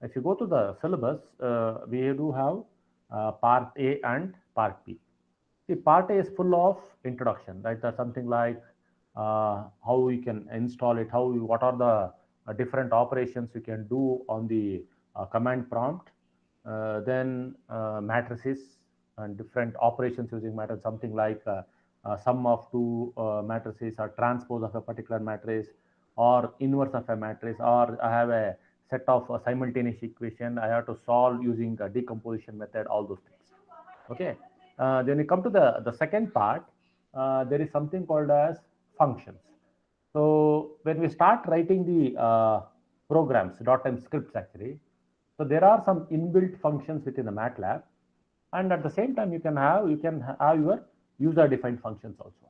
If you go to the syllabus, we do have part A and part B. See, part A is full of introduction, right? There's something like how you can install it, what are the different operations you can do on the command prompt, then matrices and different operations using matrix, something like sum of two matrices or transpose of a particular matrix or inverse of a matrix, or I have a set of simultaneous equation I have to solve using a decomposition method, all those things. Okay. Then we come to the second part. There is something called as functions. So when we start writing the programs, .m scripts actually, so there are some inbuilt functions within the MATLAB, and at the same time you can have your user defined functions also.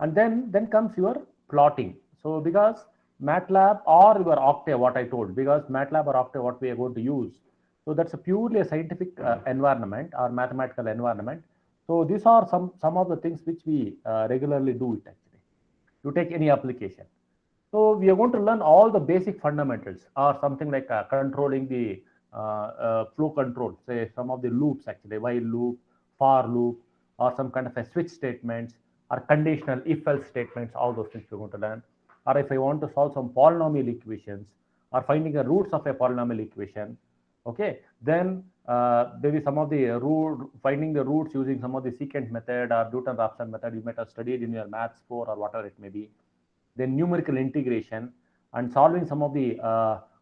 And then comes your plotting. So because MATLAB or your Octave, what I told, because MATLAB or Octave, what we are going to use, so that's a purely a scientific environment or mathematical environment. So these are some of the things which we regularly do it actually. You take any application. So we are going to learn all the basic fundamentals, or something like controlling the flow control, say some of the loops actually, while loop, for loop, or some kind of a switch statements, or conditional if else statements, all those things we're going to learn. Or if I want to solve some polynomial equations, or finding the roots of a polynomial equation, okay, then maybe some of the finding the roots using some of the secant method or Newton-Raphson method you might have studied in your maths 4 or whatever it may be. Then numerical integration and solving some of the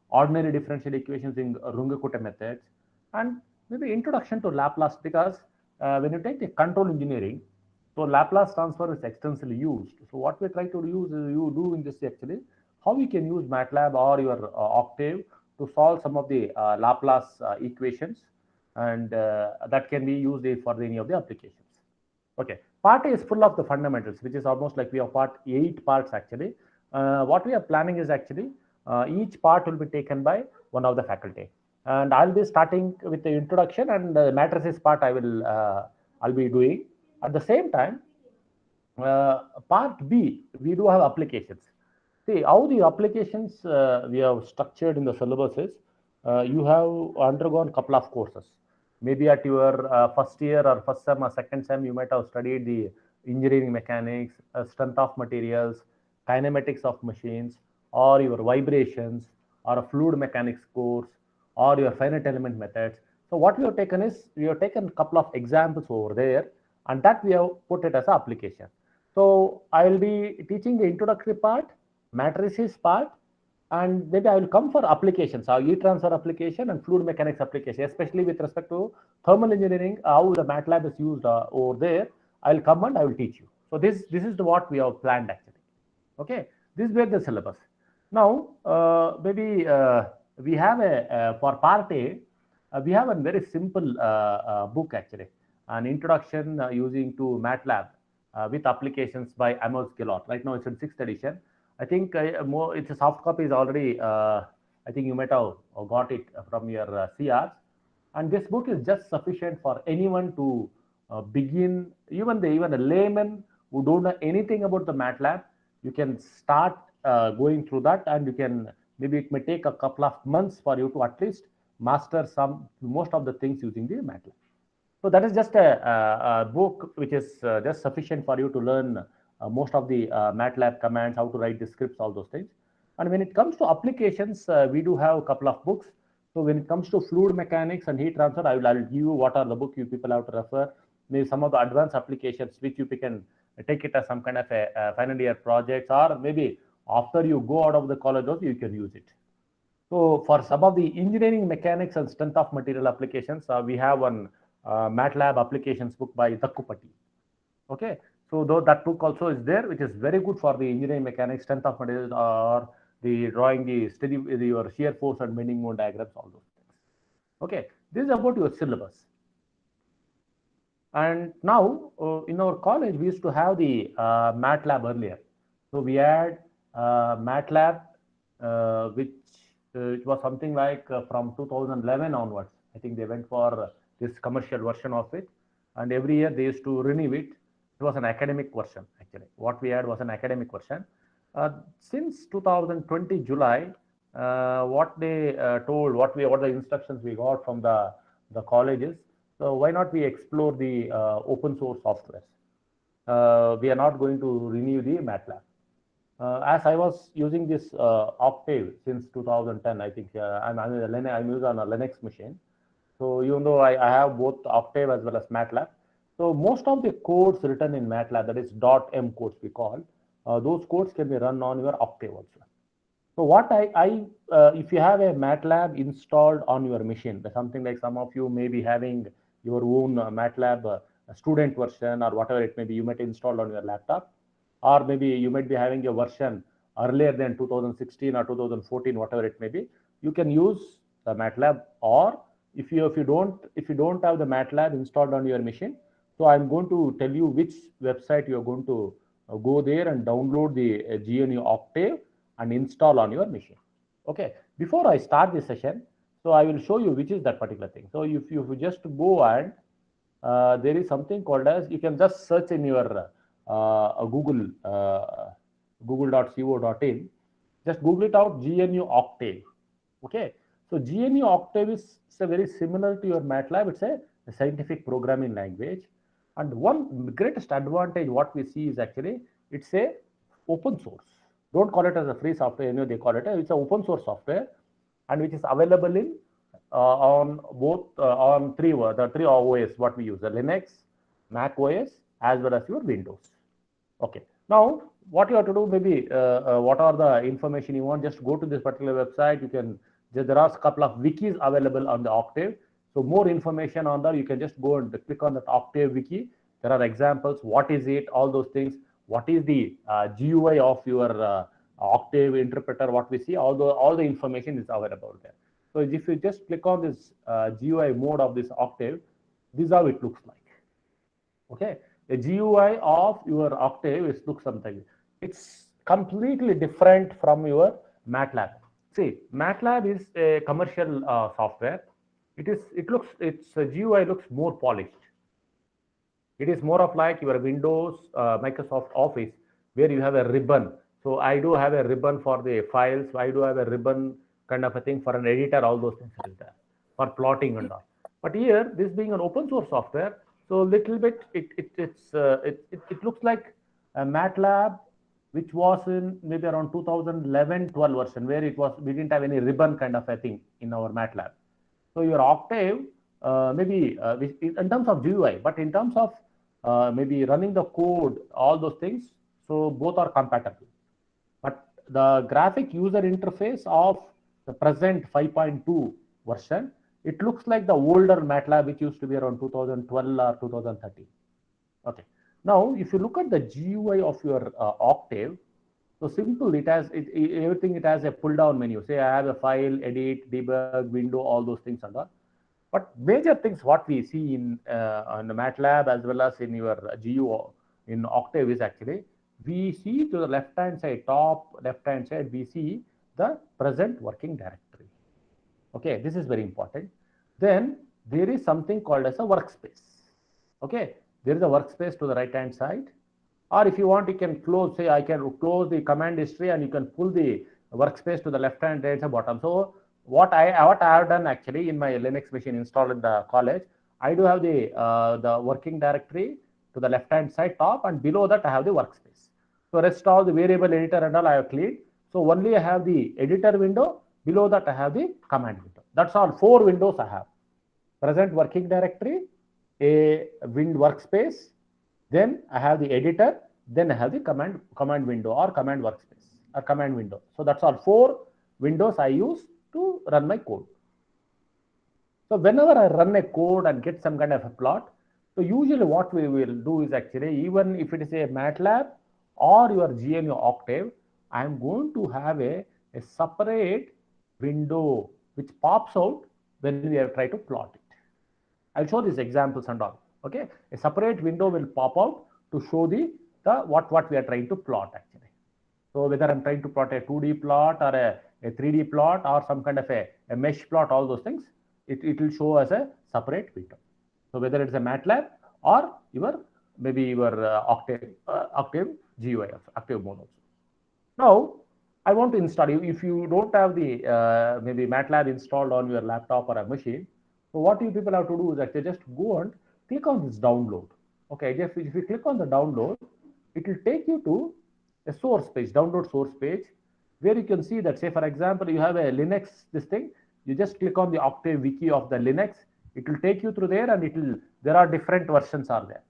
ordinary differential equations in Runge-Kutta methods, and maybe introduction to Laplace, because when you take the control engineering, so Laplace transform is extensively used. So what we try to use is you do in this actually, how we can use MATLAB or your Octave to solve some of the Laplace equations, and that can be used for any of the applications. Okay, part A is full of the fundamentals, which is almost like we have part 8 parts actually. What we are planning is actually each part will be taken by one of the faculty, and I'll be starting with the introduction, and the matrices part I'll be doing. At the same time, part B, we do have applications. See how the applications we have structured in the syllabus is, you have undergone a couple of courses. Maybe at your first year or first sem or second sem, you might have studied the engineering mechanics, strength of materials, kinematics of machines, or your vibrations, or a fluid mechanics course, or your finite element methods. So what we have taken is, we have taken a couple of examples over there, and that we have put it as an application. So I will be teaching the introductory part, matrices part, and maybe I will come for applications, our heat transfer application and fluid mechanics application, especially with respect to thermal engineering, how the MATLAB is used over there. I will come and I will teach you. So this is what we have planned actually. Okay, this were the syllabus. Now maybe we have for part A, we have a very simple book actually, an introduction using to MATLAB with applications by Amos Gillot. Right now it's in 6th edition. I think it's a soft copy is already, I think you might have got it from your CRs. And this book is just sufficient for anyone to begin, even a layman who don't know anything about the MATLAB, you can start going through that, and you can, maybe it may take a couple of months for you to at least master most of the things using the MATLAB. So that is just a book which is just sufficient for you to learn most of the MATLAB commands, how to write the scripts, all those things. And when it comes to applications, we do have a couple of books. So when it comes to fluid mechanics and heat transfer, I'll give you what are the book you people have to refer. Maybe some of the advanced applications which you can take it as some kind of a final year projects, or maybe after you go out of the college also you can use it. So for some of the engineering mechanics and strength of material applications, we have one MATLAB applications book by Dakkupati. Okay, so though that book also is there, which is very good for the engineering mechanics, strength of materials, or the drawing the steady your shear force and bending moment diagrams, all those things. Okay, this is about your syllabus. And now in our college we used to have the MATLAB earlier. So we had MATLAB, which it was something like from 2011 onwards. I think they went for this commercial version of it, and every year they used to renew it. It was an academic version actually. What we had was an academic version. Since 2020 July, what they told, what the instructions we got from the colleges. So why not we explore the open source software? We are not going to renew the MATLAB. As I was using this Octave since 2010, I think I'm using on a Linux machine. So even though I have both Octave as well as MATLAB, so most of the codes written in MATLAB, that is .m codes we call, those codes can be run on your Octave also. So what if you have a MATLAB installed on your machine, something like some of you may be having your own MATLAB student version or whatever it may be, you might install on your laptop, or maybe you might be having a version earlier than 2016 or 2014, whatever it may be. You can use the MATLAB, or if you don't have the MATLAB installed on your machine, so I'm going to tell you which website you're going to go there and download the GNU Octave and install on your machine. Okay, before I start this session, so I will show you which is that particular thing. So if you just go and there is something called as, you can just search in your Google, google.co.in, just Google it out, GNU Octave. Okay, so GNU Octave is very similar to your MATLAB. It's a scientific programming language, and one greatest advantage what we see is actually it's a open source. Don't call it as a free software, they call it it's an open source software, and which is available in on both on the three OS what we use, the Linux, Mac OS, as well as your Windows. Okay, now what you have to do, maybe what are the information you want, just go to this particular website. You can there are a couple of wikis available on the Octave. So more information on that, you can just go and click on that Octave wiki. There are examples, what is it, all those things, what is the GUI of your Octave interpreter, what we see, all the information is available there. So if you just click on this GUI mode of this Octave, this is how it looks like. Okay, the GUI of your Octave is looks something. It's completely different from your MATLAB. See, MATLAB is a commercial software. Its GUI looks more polished. It is more of like your Windows, Microsoft Office, where you have a ribbon. So I do have a ribbon for the files. I do have a ribbon kind of a thing for an editor. All those things are there for plotting and all. But here, this being an open source software, so little bit it looks like a MATLAB, which was in maybe around 2011-12 version, where we didn't have any ribbon kind of a thing in our MATLAB. So your Octave, maybe in terms of GUI, but in terms of maybe running the code, all those things, so both are compatible. But the graphic user interface of the present 5.2 version, it looks like the older MATLAB, which used to be around 2012 or 2013. Okay. Now, if you look at the GUI of your Octave, so simple, it has everything. It has a pull-down menu. Say I have a file, edit, debug, window, all those things and all. But major things what we see in the MATLAB as well as in your GUI in Octave is actually, we see to the left-hand side, top left-hand side, we see the present working directory. Okay, this is very important. Then there is something called as a workspace. Okay, there is a workspace to the right-hand side. Or if you want, you can close, say I can close the command history and you can pull the workspace to the left-hand right bottom. So what I have done actually in my Linux machine installed in the college, I do have the working directory to the left-hand side top, and below that I have the workspace. So rest all the variable editor and all I have cleaned. So only I have the editor window. Below that I have the command window. That's all, 4 windows I have. Present working directory, a Wind workspace, then I have the editor, then I have the command window or command workspace or command window. So that's all, 4 windows I use to run my code. So whenever I run a code and get some kind of a plot, so usually what we will do is actually, even if it is a MATLAB or your GNU Octave, I am going to have a separate window which pops out when we have tried to plot it. I'll show these examples and all. Okay, a separate window will pop out to show the what we are trying to plot actually. So whether I'm trying to plot a 2D plot or a 3D plot or some kind of a mesh plot, all those things, it will show as a separate window. So whether it's a MATLAB or maybe your Octave GUI, Octave mode also. Now, I want to install you. If you don't have the maybe MATLAB installed on your laptop or a machine, so what you people have to do is actually just go and click on this download. Okay, if you click on the download, it will take you to a source page, download source page, where you can see that, say for example, you have a Linux this thing, you just click on the Octave wiki of the Linux, it will take you through there, and there are different versions are there.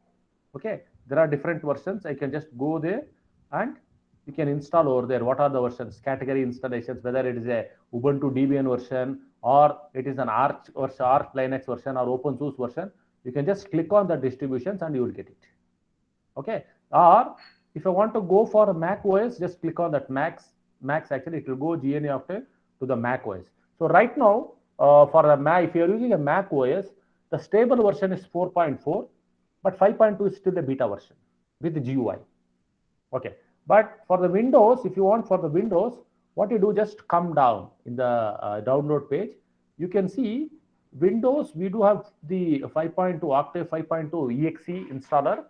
Okay, there are different versions. I can just go there and you can install over there. What are the versions, category installations, whether it is a Ubuntu Debian version or it is an Arch or Arch Linux version or open source version. You can just click on the distributions and you will get it. Okay, or if I want to go for a Mac OS, just click on that Max. Actually, it will go GNA Octave to the Mac OS. So right now, for the Mac, if you are using a Mac OS, the stable version is 4.4, but 5.2 is still the beta version with the GUI. Okay, but for the Windows, if you want for the Windows, what you do, just come down in the download page. You can see Windows, we do have the 5.2 Octave 5.2 exe installer,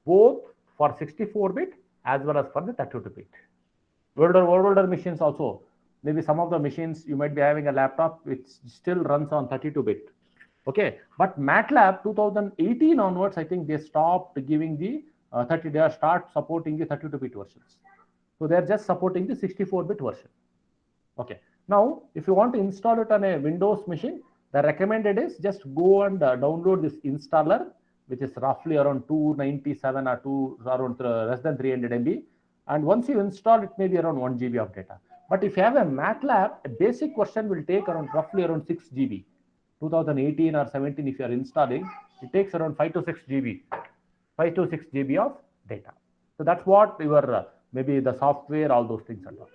both for 64-bit as well as for the 32-bit. Older machines also, maybe some of the machines you might be having a laptop which still runs on 32-bit. Okay, but MATLAB 2018 onwards, I think they stopped giving the they start supporting the 32-bit versions. So they're just supporting the 64-bit version. Okay, now if you want to install it on a Windows machine, the recommended is just go and download this installer, which is roughly around 297 or around less than 300 MB. And once you install it, maybe around 1 GB of data. But if you have a MATLAB, a basic version will take roughly around 6 GB. 2018 or 17, if you are installing, it takes around 5 to 6 GB, 5 to 6 GB of data. So that's what your maybe the software, all those things are done.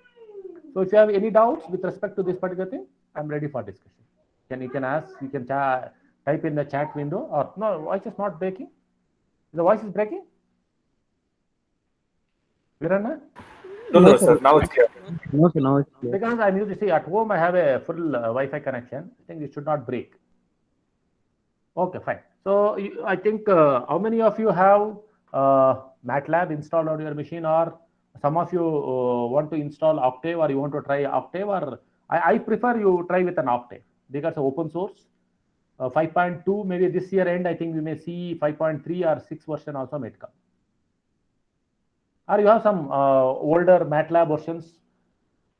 So if you have any doubts with respect to this particular thing, I'm ready for discussion. You can ask, you can type in the chat window, or no, voice is not breaking. The voice is breaking. Virana? No, sir. Now it's clear. No, sir, now it's clear. Because I'm used to see at home, I have a full Wi-Fi connection. I think it should not break. Okay, fine. So I think how many of you have MATLAB installed on your machine, or some of you want to install Octave, or you want to try Octave, or I prefer you try with an Octave because open source. 5.2 maybe this year end, I think we may see 5.3 or 6 version also may come. Or you have some older MATLAB versions.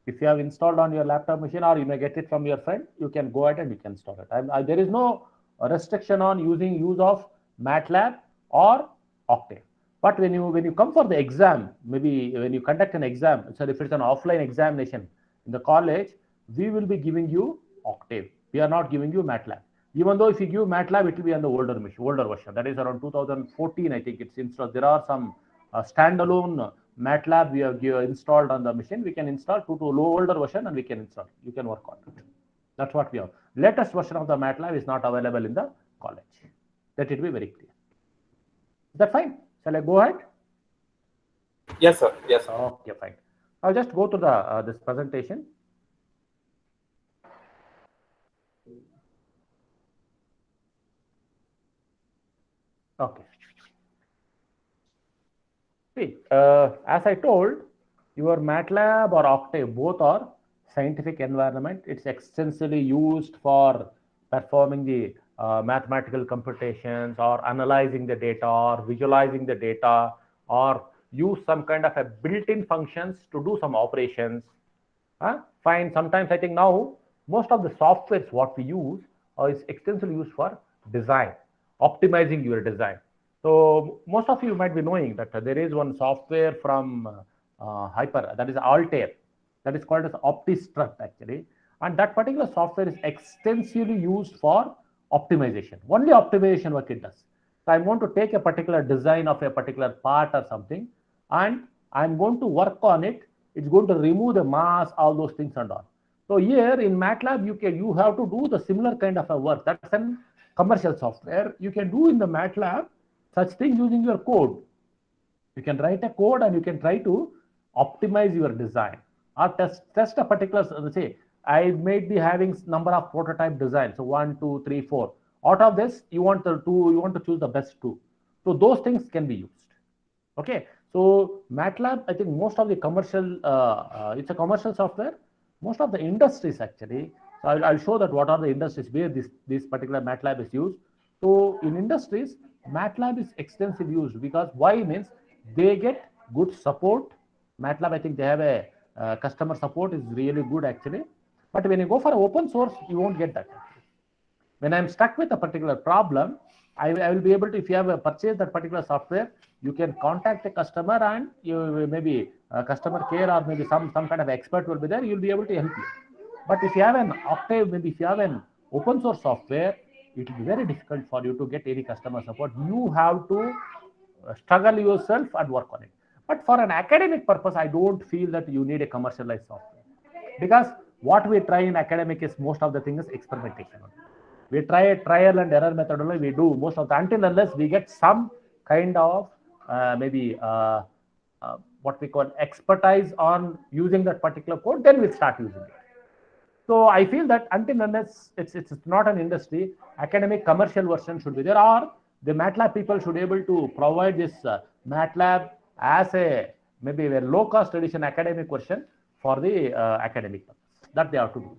If you have installed on your laptop machine, or you may get it from your friend, you can go ahead and you can install it. There is no restriction on use of MATLAB or Octave. But when you come for the exam, maybe when you conduct an exam, so if it's an offline examination in the college, we will be giving you Octave. We are not giving you MATLAB. Even though if you give MATLAB, it will be on the older version. That is around 2014, I think it's installed. There are some standalone MATLAB we have installed on the machine. We can install to older version and we can install. You can work on it. That's what we have. Latest version of the MATLAB is not available in the college. Let it be very clear. Is that fine? Shall I go ahead? Yes, sir. Yes, sir. Okay, fine. I'll just go to the this presentation. Okay. See, as I told, your MATLAB or Octave, both are scientific environment. It's extensively used for performing the mathematical computations, or analyzing the data, or visualizing the data, or use some kind of a built-in functions to do some operations. Fine. Sometimes I think now most of the softwares what we use is extensively used for design, optimizing your design. So most of you might be knowing that there is one software from Hyper, that is Altair, that is called as OptiStruct actually, and that particular software is extensively used for optimization. Only optimization work it does. So I'm going to take a particular design of a particular part or something, and I'm going to work on it. It's going to remove the mass, all those things and all. So here in MATLAB, you have to do the similar kind of a work. That's a commercial software. You can do in the MATLAB such thing using your code. You can write a code and you can try to optimize your design, or test a particular, say, I might be having number of prototype designs. So 1, 2, 3, 4. Out of this, you want to choose the best two. So those things can be used. Okay. So MATLAB, I think most of the commercial, it's a commercial software. Most of the industries actually. So I'll show that what are the industries where this particular MATLAB is used. So in industries, MATLAB is extensively used because why means they get good support. MATLAB, I think they have a customer support is really good actually. But when you go for open source, you won't get that. When I'm stuck with a particular problem, I will be able to, if you have purchased that particular software, you can contact the customer and you maybe customer care or maybe some kind of expert will be there. You'll be able to help you. But if you have an Octave, maybe if you have an open source software, it will be very difficult for you to get any customer support. You have to struggle yourself and work on it. But for an academic purpose, I don't feel that you need a commercialized software because what we try in academic is most of the thing is experimentation. We try a trial and error methodology. We do most of the until unless we get some kind of maybe what we call expertise on using that particular code, then we start using it. So I feel that until unless it's not an industry, academic commercial version should be there, or the MATLAB people should be able to provide this MATLAB as a maybe a low cost edition academic version for the academic purpose. That they have to do.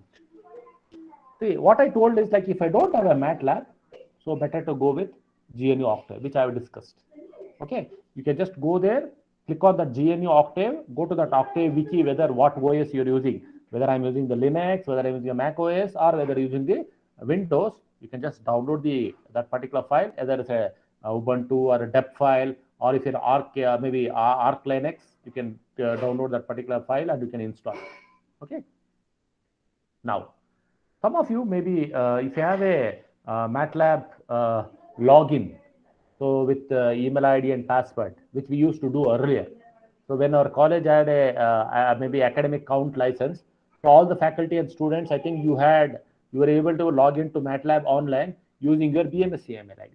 See, what I told is like if I don't have a MATLAB, so better to go with GNU Octave, which I have discussed. Okay, you can just go there, click on the GNU Octave, go to that Octave wiki, whether what OS you're using, whether I'm using the Linux, whether I'm using a Mac OS, or whether using the Windows. You can just download that particular file, either it's a Ubuntu or a deb file, or if you're Arc, maybe Arc Linux, you can download that particular file and you can install it. Okay. Now, some of you maybe if you have a MATLAB login, so with email ID and password, which we used to do earlier. So when our college had a maybe academic count license, so all the faculty and students, I think you were able to log into MATLAB online using your BMS email ID.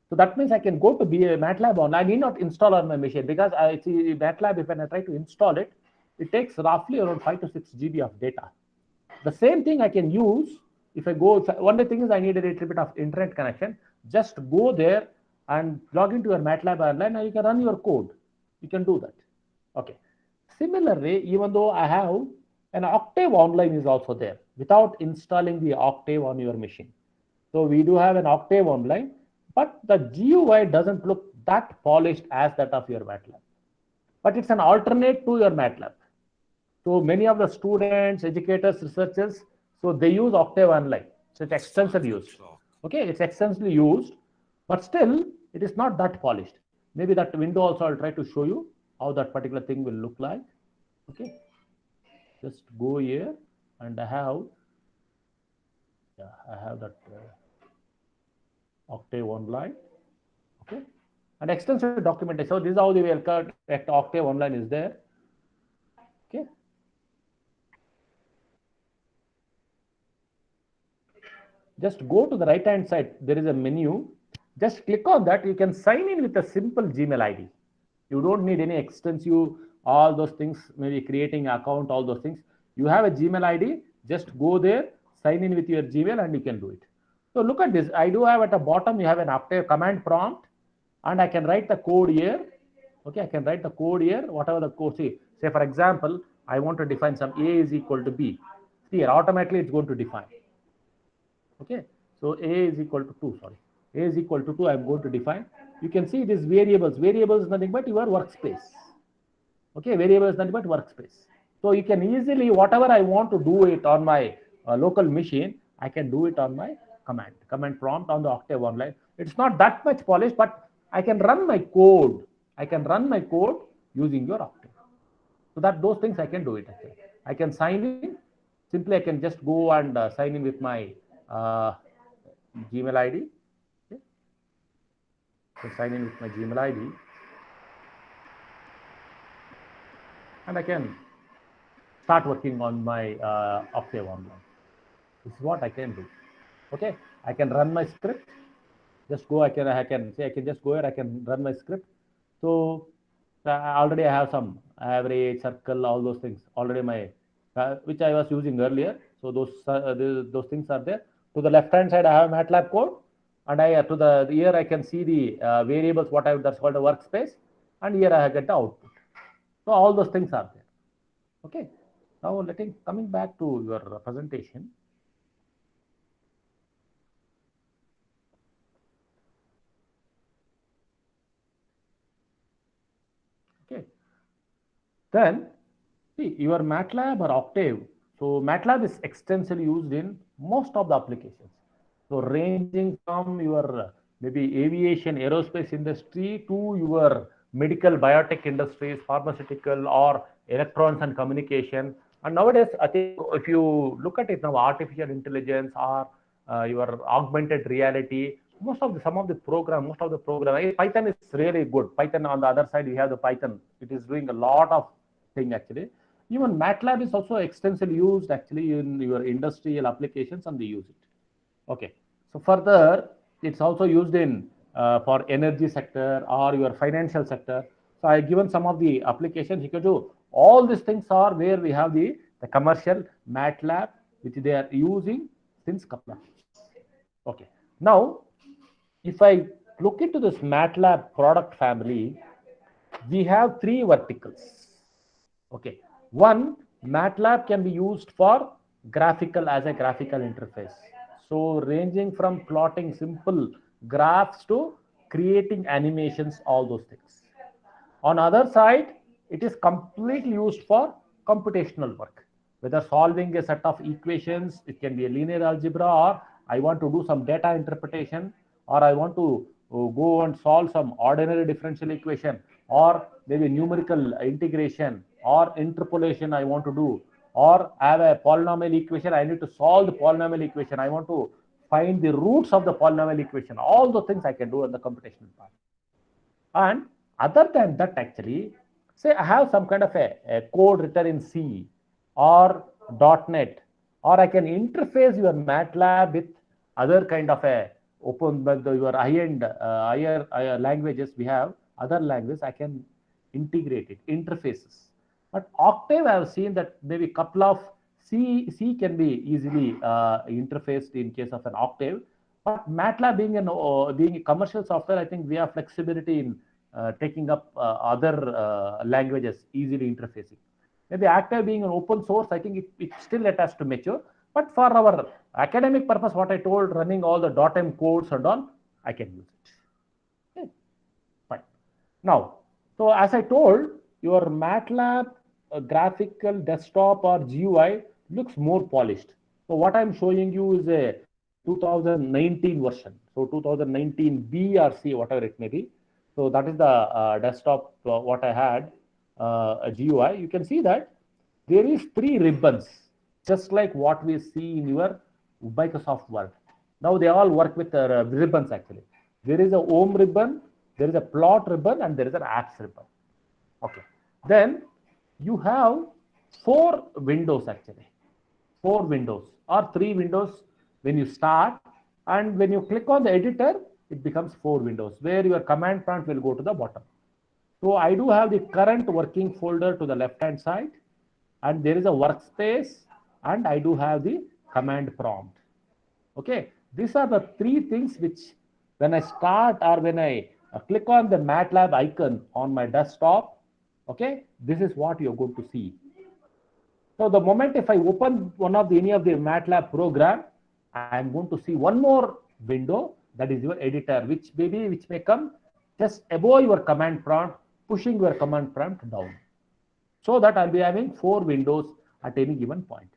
So that means I can go to MATLAB online. I need not install on my machine because I see MATLAB, if when I try to install it, it takes roughly around 5 to 6 GB of data. The same thing I can use if I go, only thing is I need a little bit of internet connection. Just go there and log into your MATLAB online and you can run your code. You can do that. Okay. Similarly, even though I have an Octave online is also there without installing the Octave on your machine. So we do have an Octave online, but the GUI doesn't look that polished as that of your MATLAB. But it's an alternate to your MATLAB. So many of the students, educators, researchers, so they use Octave online. So it's extensively used. Okay, it's extensively used, but still it is not that polished. Maybe that window also I'll try to show you how that particular thing will look like. Okay, just go here and I have that Octave online. Okay, and extensive documentation. So this is how the Octave online is there. Okay. Just go to the right hand side. There is a menu. Just click on that. You can sign in with a simple Gmail ID. You don't need any extensive, all those things, maybe creating an account, all those things. You have a Gmail ID. Just go there, sign in with your Gmail, and you can do it. So look at this. I do have at the bottom, you have an Octave command prompt, and I can write the code here. Okay, I can write the code here, whatever the code. See, say for example, I want to define some A is equal to B. See here, automatically it's going to define. Okay, so A is equal to 2, sorry. A is equal to 2, I'm going to define. You can see these variables. Variables is nothing but your workspace. Okay, variable is nothing but workspace. So you can easily, whatever I want to do it on my local machine, I can do it on my command prompt on the Octave online. It's not that much polished, but I can run my code. I can run my code using your Octave. So that those things I can do it. Actually. I can sign in. Simply, I can just go and sign in with my Gmail ID. Okay. So sign in with my Gmail ID, and I can start working on my Octave online. This is what I can do. Okay, I can run my script. Just go. I can just go here. I can run my script. So already I have some average, circle, all those things already my which I was using earlier. So those things are there. To the left hand side, I have MATLAB code, and here I can see the variables. That's called a workspace, and here I get the output. So all those things are there. Okay. Now coming back to your presentation. Okay. Then see your MATLAB or Octave. So MATLAB is extensively used in most of the applications. So ranging from your maybe aviation, aerospace industry to your medical, biotech industries, pharmaceutical, or electronics and communication. And nowadays, I think if you look at it now, artificial intelligence or your augmented reality, some of the program, most of the program, Python is really good. Python on the other side, we have the Python. It is doing a lot of thing actually. Even MATLAB is also extensively used actually in your industrial applications, and they use it. Okay. So further, it's also used in for energy sector or your financial sector. So I given some of the applications you can do. All these things are where we have the commercial MATLAB which they are using since couple of years. Okay. Now, if I look into this MATLAB product family, we have three verticals. Okay. One, MATLAB can be used for graphical as a graphical interface. So ranging from plotting simple graphs to creating animations, all those things. On other side, it is completely used for computational work. Whether solving a set of equations, it can be a linear algebra, or I want to do some data interpretation, or I want to go and solve some ordinary differential equation, or maybe numerical integration or interpolation I want to do, or I have a polynomial equation, I need to solve the polynomial equation, I want to find the roots of the polynomial equation. All the things I can do in the computational part. And other than that, actually, say I have some kind of a code written in C or .NET, or I can interface your MATLAB with other kind of a open your high-end higher languages. We have other languages. I can integrate it interfaces. But Octave, I have seen that maybe a couple of C can be easily interfaced in case of an Octave. But MATLAB being a commercial software, I think we have flexibility in taking up other languages easily interfacing. Maybe Octave being an open source, I think it still it has to mature. But for our academic purpose, what I told, running all the .m codes and all, I can use it. Okay. Fine. Now, so as I told, your MATLAB graphical desktop or GUI looks more polished. So what I'm showing you is a 2019 version. So 2019 B or C, whatever it may be. So that is the desktop what I had a GUI. You can see that there is three ribbons, just like what we see in your Microsoft Word. Now they all work with ribbons actually. There is a home ribbon, there is a plot ribbon, and there is an apps ribbon. Okay. Then you have four windows actually. Four windows or three windows when you start, and when you click on the editor, it becomes four windows where your command prompt will go to the bottom. So I do have the current working folder to the left hand side, and there is a workspace, and I do have the command prompt. Okay, these are the three things which when I start or when I click on the MATLAB icon on my desktop, okay, this is what you're going to see. So the moment if I open any of the MATLAB program, I am going to see one more window, that is your editor, which may come just above your command prompt, pushing your command prompt down. So that I'll be having four windows at any given point.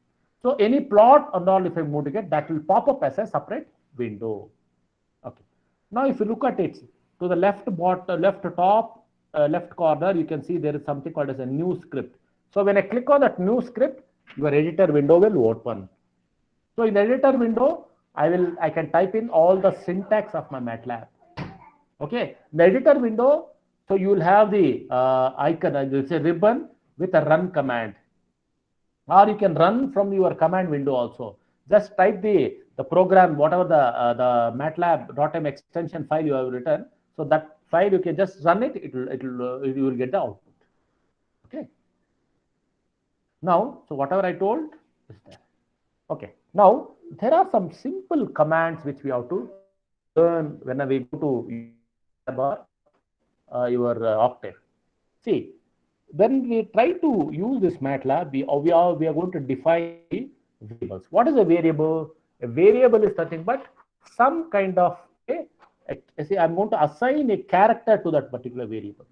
So any plot and all, if I'm going to get, that will pop up as a separate window. Okay. Now if you look at it, to the left top, left corner, you can see there is something called as a new script. So when I click on that new script, your editor window will open. So in the editor window, I can type in all the syntax of my MATLAB. Okay. In the editor window, so you will have the icon, it's a ribbon with a run command. Or you can run from your command window also. Just type the program, whatever the MATLAB.m extension file you have written. So that file you can just run it. You will get the output. Okay. Now, so whatever I told is there. Okay. Now there are some simple commands which we have to learn when we go to your Octave. See, when we try to use this MATLAB, we are going to define the variables. What is a variable? A variable is nothing but some kind of say I'm going to assign a character to that particular variable.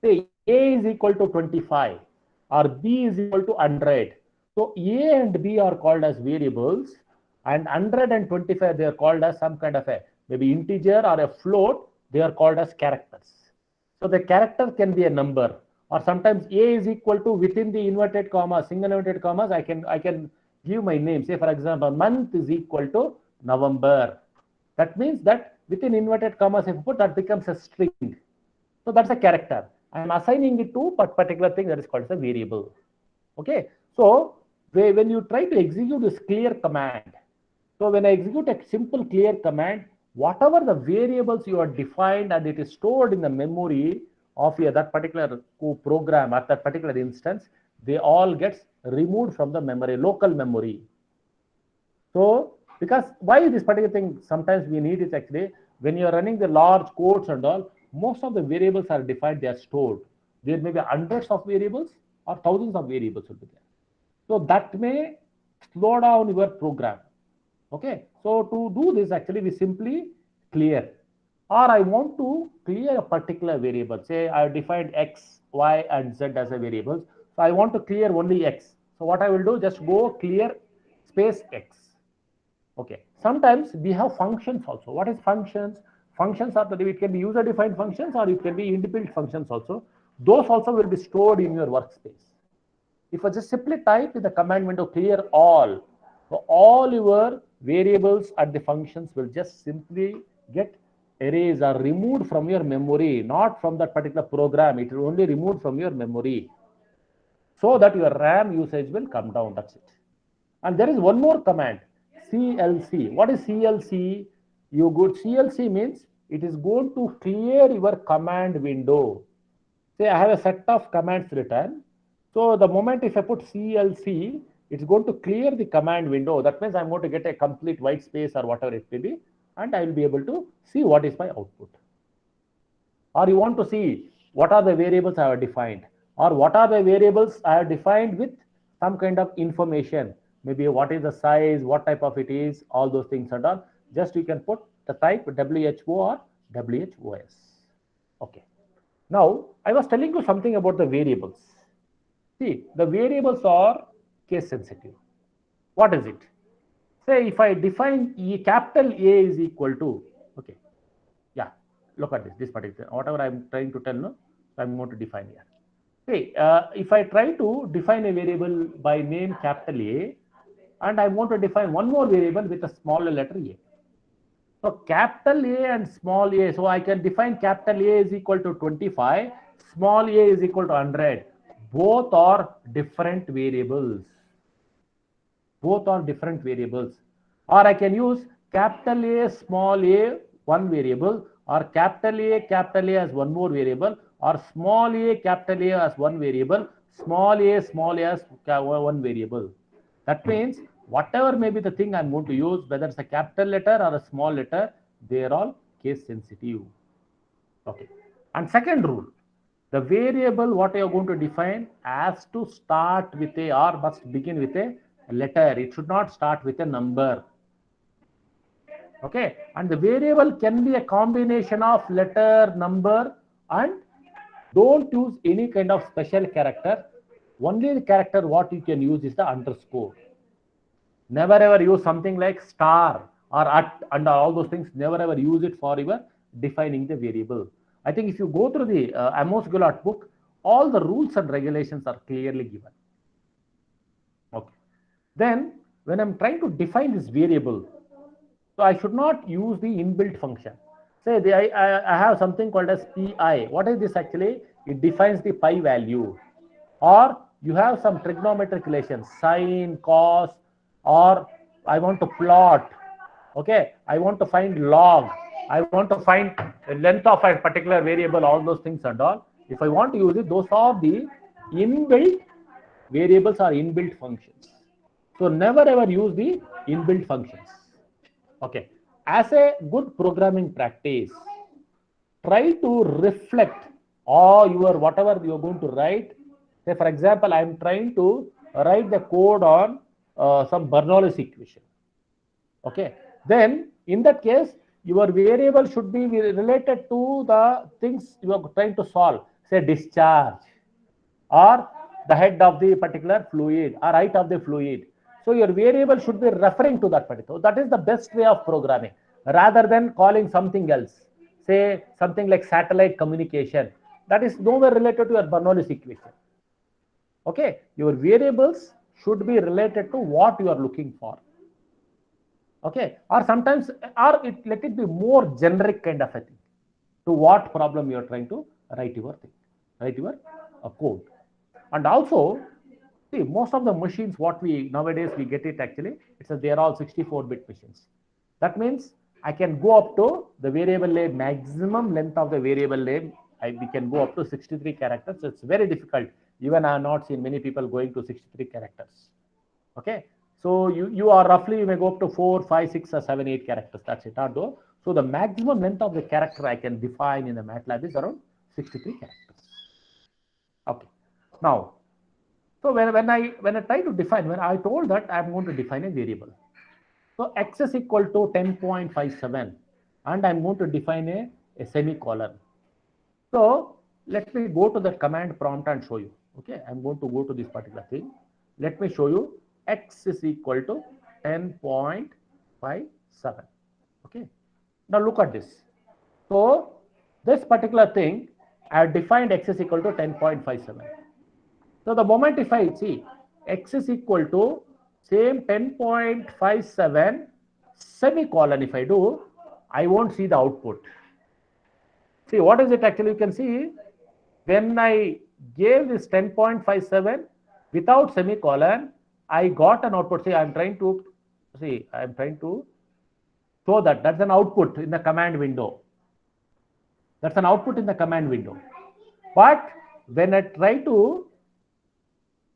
Say A is equal to 25 or B is equal to 100. So A and B are called as variables, and 100 and 25 they are called as some kind of a maybe integer or a float. They are called as characters. So the character can be a number, or sometimes A is equal to within the inverted commas, single inverted commas. I can give my name. Say for example, month is equal to November. That means that within inverted commas, if you put that becomes a string. So that's a character. I am assigning it to a particular thing that is called as a variable. Okay. So when you try to execute this clear command, so when I execute a simple clear command, whatever the variables you are defined and it is stored in the memory of that particular program at that particular instance, they all gets removed from the memory, local memory. So because why this particular thing sometimes we need is actually when you are running the large codes and all, most of the variables are defined, they are stored. There may be hundreds of variables or thousands of variables will be there. So that may slow down your program. Okay, so to do this, actually, we simply clear. Or I want to clear a particular variable. Say I have defined x, y, and z as a variables. So I want to clear only x. So what I will do, just go clear space x. Okay. Sometimes we have functions also. What is functions? Functions are it can be user-defined functions or it can be inbuilt functions also. Those also will be stored in your workspace. If I just simply type in the command window clear all, so all your variables and the functions will just simply get erased or removed from your memory, not from that particular program. It will only removed from your memory, so that your RAM usage will come down. That's it. And there is one more command, CLC. What is CLC? CLC means it is going to clear your command window. Say I have a set of commands written. So the moment if I put CLC, it's going to clear the command window. That means I'm going to get a complete white space or whatever it may be, and I will be able to see what is my output. Or you want to see what are the variables I have defined, or what are the variables I have defined with some kind of information. Maybe what is the size, what type of it is, all those things and all. Just you can put the type WHO or WHOS. Okay. Now, I was telling you something about the variables. See, the variables are case sensitive. What is it? Say if I define capital A is equal to, okay, yeah, look at this particular, whatever I'm trying to tell now, so I'm going to define here. Okay, if I try to define a variable by name capital A, and I want to define one more variable with a smaller letter A. So capital A and small a, so I can define capital A is equal to 25, small a is equal to 100. Both are different variables. Both are different variables. Or I can use capital A, small a, one variable, or capital A as one more variable, or small a, capital A as one variable, small a as one variable. That means whatever may be the thing I'm going to use, whether it's a capital letter or a small letter, they are all case sensitive. Okay. And second rule, the variable what you are going to define has to start with a or must begin with a letter. It should not start with a number. Okay. And the variable can be a combination of letter, number, and don't use any kind of special character. Only the character what you can use is the underscore. Never ever use something like star or at and all those things. Never ever use it for your defining the variable. I think if you go through the Amos Gullart book, all the rules and regulations are clearly given. Okay. Then when I'm trying to define this variable, so I should not use the inbuilt function. Say I have something called as pi. What is this actually? It defines the pi value. Or you have some trigonometric relations, sine, cos, or I want to plot. Okay, I want to find log. I want to find the length of a particular variable, all those things and all. If I want to use it, those are the inbuilt variables or inbuilt functions. So never ever use the inbuilt functions. Okay, as a good programming practice, try to reflect or your whatever you are going to write. Say for example, I am trying to write the code on some Bernoulli's equation. Okay, then in that case, your variable should be related to the things you are trying to solve. Say discharge, or the head of the particular fluid, or height of the fluid. So your variable should be referring to that particular. That is the best way of programming, rather than calling something else. Say something like satellite communication. That is nowhere related to your Bernoulli's equation. Okay, your variables should be related to what you are looking for. Okay, or sometimes, or let it be more generic kind of a thing, to what problem you are trying to write your thing, write your code. And also, see, most of the machines what we nowadays we get it actually, they're all 64-bit machines. That means I can go up to the variable name, maximum length of the variable name, we can go up to 63 characters. It's very difficult. Even I have not seen many people going to 63 characters. Okay, so you are roughly, you may go up to 4, 5, 6, or 7, 8 characters. That's it. Though. So the maximum length of the character I can define in the MATLAB is around 63 characters. Okay. Now, so when I try to define, when I told that I'm going to define a variable. So x is equal to 10.57, and I'm going to define a semicolon. So let me go to the command prompt and show you. Okay, I'm going to go to this particular thing. Let me show you. X is equal to 10.57. Okay, now look at this. So this particular thing, I have defined x is equal to 10.57. So the moment if I see x is equal to same 10.57 semicolon, if I do, I won't see the output. See, what is it actually? You can see when I gave this 10.57 without semicolon, I got an output. See, I'm trying to show that that's an output in the command window. That's an output in the command window. But when I try to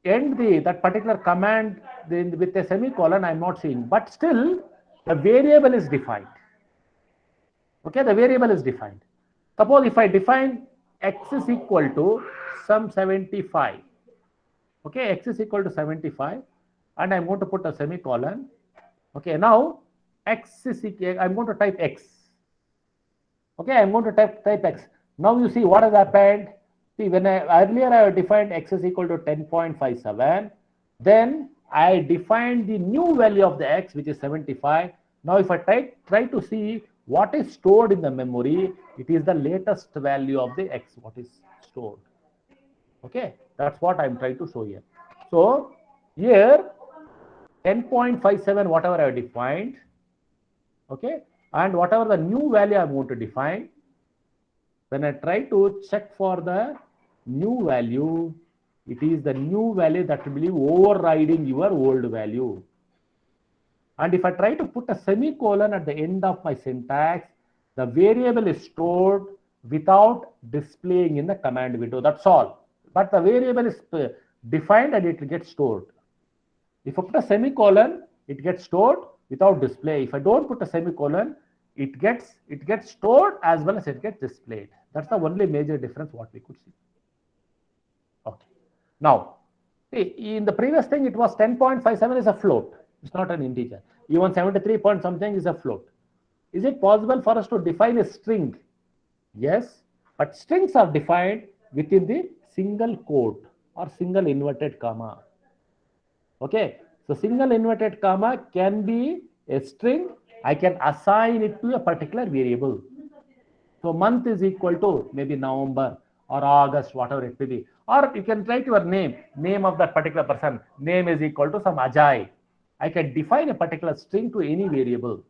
end that particular command with a semicolon, I'm not seeing. But still, the variable is defined. Okay, the variable is defined. Suppose if I define x is equal to some 75. Okay, x is equal to 75, and I'm going to put a semicolon. Okay, now x is equal, I'm going to type x. Okay, I'm going to type x. Now you see what has happened. See, when earlier I defined x is equal to 10.57, then I defined the new value of the x, which is 75. Now if I try to see what is stored in the memory, it is the latest value of the x, what is stored. Okay, that's what I'm trying to show here. So here 10.57, whatever I have defined, okay, and whatever the new value I'm going to define, when I try to check for the new value, it is the new value that will be overriding your old value. And if I try to put a semicolon at the end of my syntax, the variable is stored without displaying in the command window. That's all. But the variable is defined and it gets stored. If I put a semicolon, it gets stored without display. If I don't put a semicolon, it gets stored as well as it gets displayed. That's the only major difference what we could see. Okay. Now, see, in the previous thing, it was 10.57 is a float. It's not an integer. Even 73 point something is a float. Is it possible for us to define a string? Yes, but strings are defined within the single quote or single inverted comma. Okay, so single inverted comma can be a string. I can assign it to a particular variable. So month is equal to maybe November or August, whatever it may be. Or you can write your name of that particular person. Name is equal to some Ajay. I can define a particular string to any variable.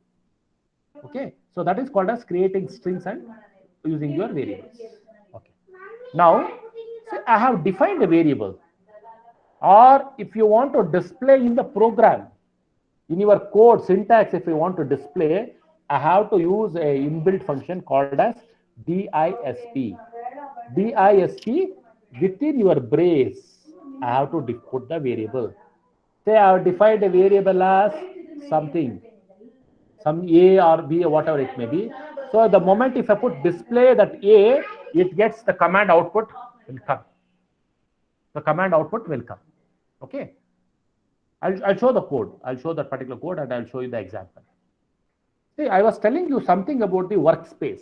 Okay, so that is called as creating strings and using your variables. Okay. Now, I have defined a variable. Or if you want to display in the program, in your code syntax, if you want to display, I have to use a inbuilt function called as DISP. DISP, within your brace, I have to put the variable. Say I have defined a variable as something, some A or B or whatever it may be. So the moment if I put display that A, it gets the command output will come. The command output will come. Okay. I'll show the code. I'll show that particular code and I'll show you the example. See, I was telling you something about the workspace.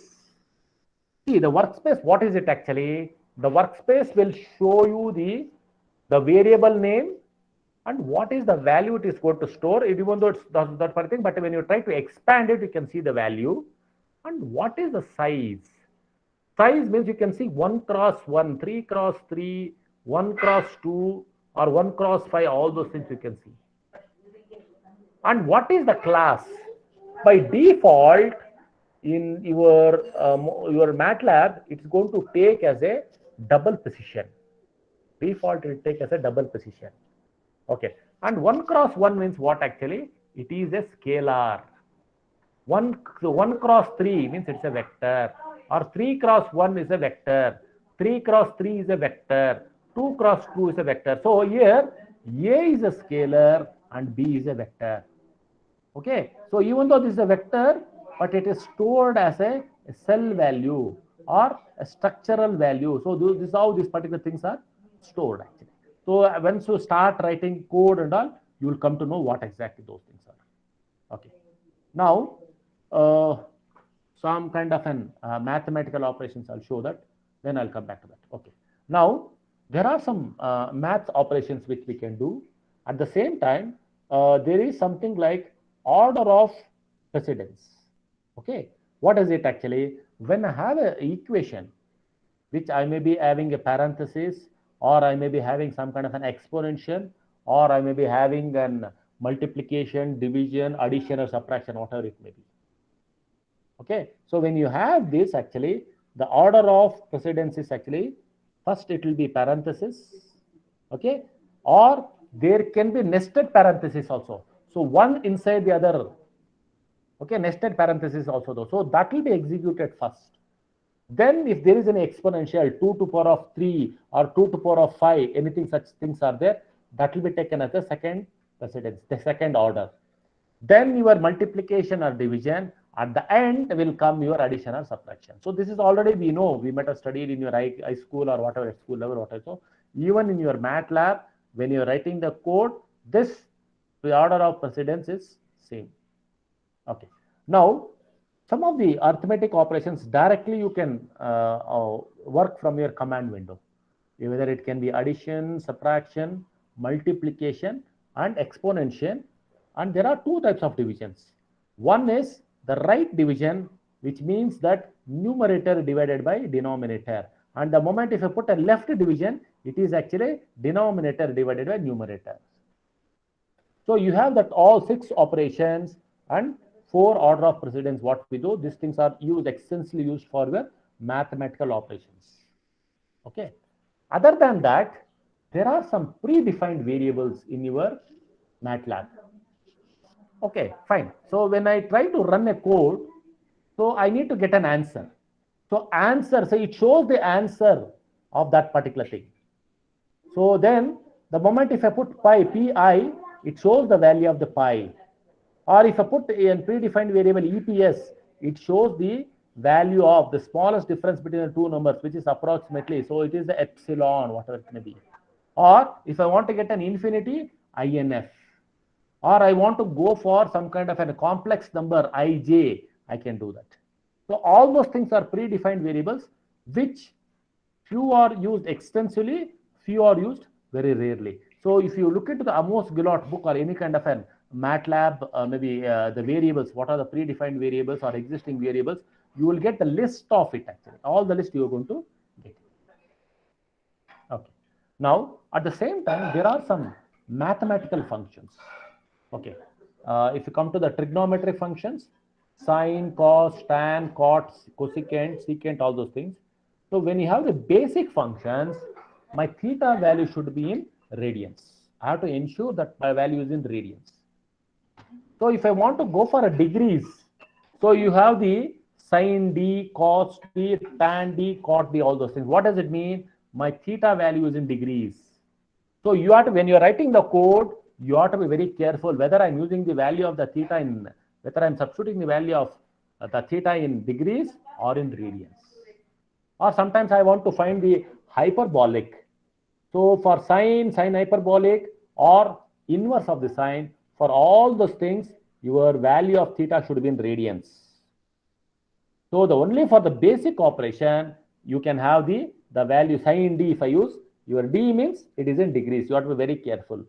See, the workspace, what is it actually? The workspace will show you the variable name and what is the value it is going to store, even though it's that particular thing, but when you try to expand it, you can see the value. And what is the size? Size means you can see 1 cross 1, 3 cross 3, 1 cross 2, or 1 cross 5, all those things you can see. And what is the class? By default, in your MATLAB, it's going to take as a double precision. Default it will take as a double precision. Okay. And 1 cross 1 means what actually? It is a scalar. 1 cross 3 means it's a vector. Or 3 cross 1 is a vector. 3 cross 3 is a vector. 2 cross 2 is a vector. So here A is a scalar and B is a vector. Okay. So even though this is a vector, but it is stored as a cell value or a structural value. So this is how these particular things are stored actually. So once you start writing code and all, you will come to know what exactly those things are. Okay. Now, some kind of an mathematical operations, I'll show that. Then I'll come back to that. Okay. Now, there are some math operations which we can do. At the same time, there is something like order of precedence. Okay. What is it actually? When I have an equation, which I may be having a parenthesis, or I may be having some kind of an exponential, or I may be having an multiplication, division, addition, or subtraction, whatever it may be. Okay. So when you have this, actually, the order of precedence is actually, first it will be parenthesis. Okay. Or there can be nested parenthesis also. So one inside the other. Okay. Nested parenthesis also though. So that will be executed first. Then if there is an exponential 2 to the power of 3 or 2 to the power of 5, anything such things are there, that will be taken as the second precedence, the second order. Then your multiplication or division, at the end will come your addition or subtraction. So this is already we know, we might have studied in your high school or whatever, school level, whatever. So even in your MATLAB, when you're writing the code, this the order of precedence is same. Okay. Now, some of the arithmetic operations directly you can work from your command window. Whether it can be addition, subtraction, multiplication, and exponential. And there are two types of divisions. One is the right division, which means that numerator divided by denominator. And the moment if you put a left division, it is actually denominator divided by numerator. So you have that all 6 operations and 4 order of precedence. What we do, these things are extensively used for your mathematical operations. Okay. Other than that, there are some predefined variables in your MATLAB. Okay, fine. So when I try to run a code, so I need to get an answer. So answer, so it shows the answer of that particular thing. So then the moment if I put pi, it shows the value of the pi. Or if I put a predefined variable EPS, it shows the value of the smallest difference between the two numbers, which is approximately, so it is the epsilon, whatever it may be. Or if I want to get an infinity, INF. Or I want to go for some kind of a complex number, IJ, I can do that. So all those things are predefined variables, which few are used extensively, few are used very rarely. So if you look into the Amos Gilot book or any kind of an MATLAB, maybe the variables, what are the predefined variables or existing variables, you will get the list of it actually. All the list you are going to get. Okay. Now, at the same time, there are some mathematical functions. Okay. If you come to the trigonometric functions, sine, cos, tan, cot, cosecant, secant, all those things. So when you have the basic functions, my theta value should be in radians. I have to ensure that my value is in radians. So if I want to go for a degrees, so you have the sine D, cos D, tan D, cot D, all those things. What does it mean? My theta value is in degrees. So you have to, when you're writing the code, you have to be very careful whether I'm using the value of the theta in, whether I'm substituting the value of the theta in degrees or in radians. or sometimes I want to find the hyperbolic. So for sine hyperbolic or inverse of the sine, for all those things, your value of theta should be in radians. So the only for the basic operation, you can have the value sine d. If I use, your d means it is in degrees. You have to be very careful.